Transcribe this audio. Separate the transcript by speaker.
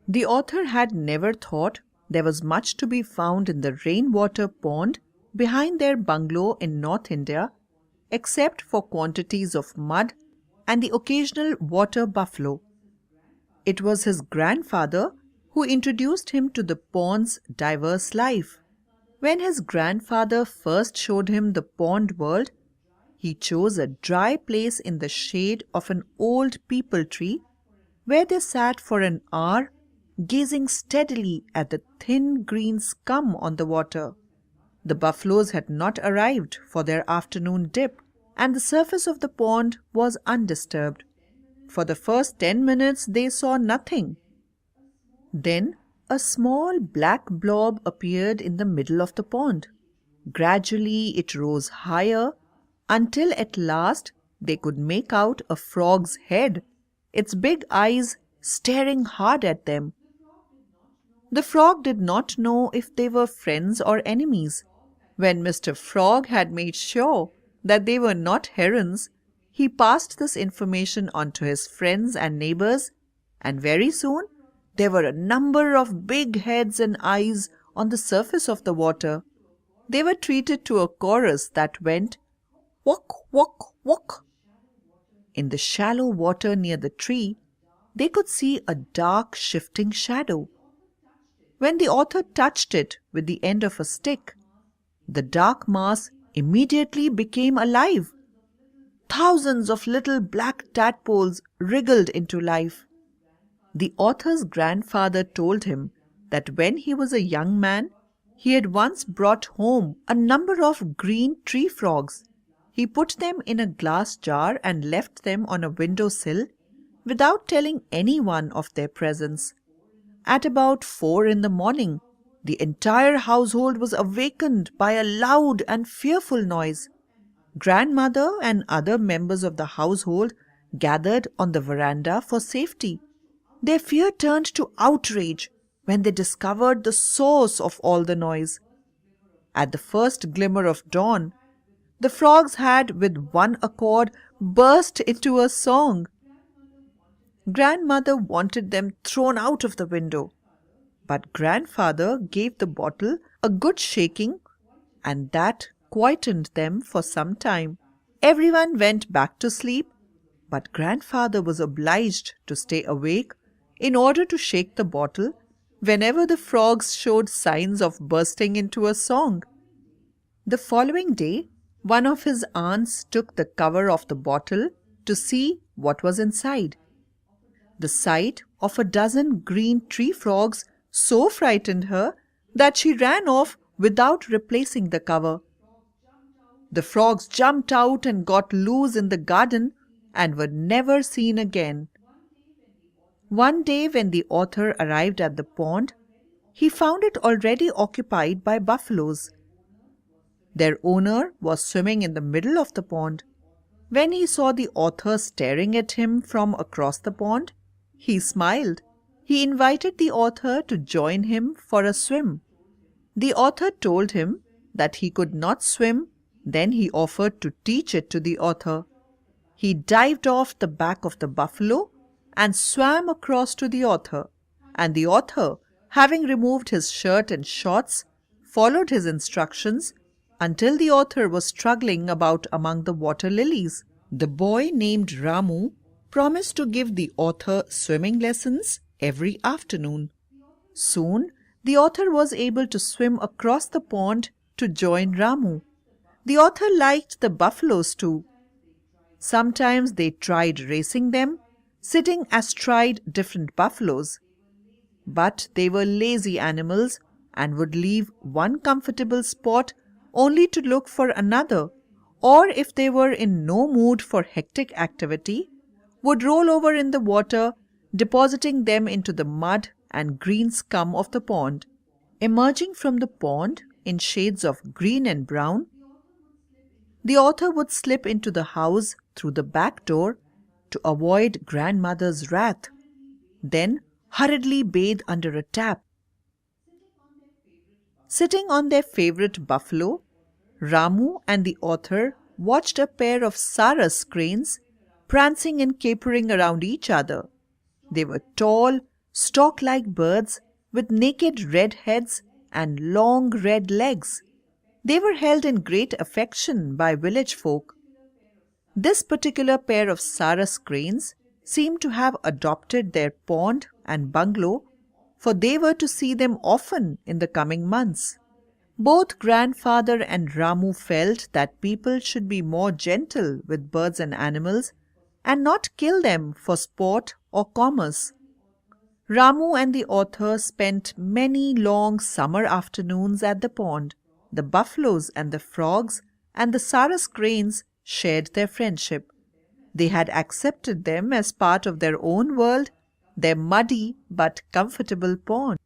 Speaker 1: The author had never thought there was much to be found in the rainwater pond behind their bungalow in North India, except for quantities of mud and the occasional water buffalo. It was his grandfather who introduced him to the pond's diverse life. When his grandfather first showed him the pond world, he chose a dry place in the shade of an old peepal tree where they sat for an hour gazing steadily at the thin green scum on the water. The buffaloes had not arrived for their afternoon dip, and the surface of the pond was undisturbed. For the first 10 minutes they saw nothing. Then a small black blob appeared in the middle of the pond. Gradually it rose higher until at last they could make out a frog's head, its big eyes staring hard at them. The frog did not know if they were friends or enemies. When Mr. Frog had made sure that they were not herons, he passed this information on to his friends and neighbors, and very soon there were a number of big heads and eyes on the surface of the water. They were treated to a chorus that went, "Walk, walk, walk." In the shallow water near the tree, they could see a dark shifting shadow. When the author touched it with the end of a stick, the dark mass immediately became alive. Thousands of little black tadpoles wriggled into life. The author's grandfather told him that when he was a young man, he had once brought home a number of green tree frogs. He put them in a glass jar and left them on a window sill without telling anyone of their presence. At about 4 in the morning, the entire household was awakened by a loud and fearful noise. Grandmother and other members of the household gathered on the veranda for safety. Their fear turned to outrage when they discovered the source of all the noise. At the first glimmer of dawn, the frogs had with one accord burst into a song. Grandmother wanted them thrown out of the window, but grandfather gave the bottle a good shaking, and that quietened them for some time. Everyone went back to sleep, but grandfather was obliged to stay awake in order to shake the bottle whenever the frogs showed signs of bursting into a song. The following day, one of his aunts took the cover off the bottle to see what was inside. The sight of a dozen green tree frogs so frightened her that she ran off without replacing the cover. The frogs jumped out and got loose in the garden and were never seen again. One day when the author arrived at the pond, he found it already occupied by buffaloes. Their owner was swimming in the middle of the pond. When he saw the author staring at him from across the pond, he smiled. He invited the author to join him for a swim. The author told him that he could not swim, then he offered to teach it to the author. He dived off the back of the buffalo and swam across to the author, and the author, having removed his shirt and shorts, followed his instructions until the author was struggling about among the water lilies. The boy named Ramu promised to give the author swimming lessons every afternoon. Soon, the author was able to swim across the pond to join Ramu. The author liked the buffaloes too. Sometimes they tried racing them, sitting astride different buffaloes. But they were lazy animals and would leave one comfortable spot only to look for another, or if they were in no mood for hectic activity, would roll over in the water, depositing them into the mud and green scum of the pond. Emerging from the pond in shades of green and brown, the author would slip into the house through the back door to avoid grandmother's wrath, then hurriedly bathe under a tap. Sitting on their favorite buffalo, Ramu and the author watched a pair of saras cranes prancing and capering around each other. They were tall, stork-like birds with naked red heads and long red legs. They were held in great affection by village folk. This particular pair of Saras cranes seemed to have adopted their pond and bungalow, for they were to see them often in the coming months. Both grandfather and Ramu felt that people should be more gentle with birds and animals and not kill them for sport or commerce. Ramu and the author spent many long summer afternoons at the pond. The buffaloes and the frogs and the Saras cranes shared their friendship. They had accepted them as part of their own world, their muddy but comfortable pond.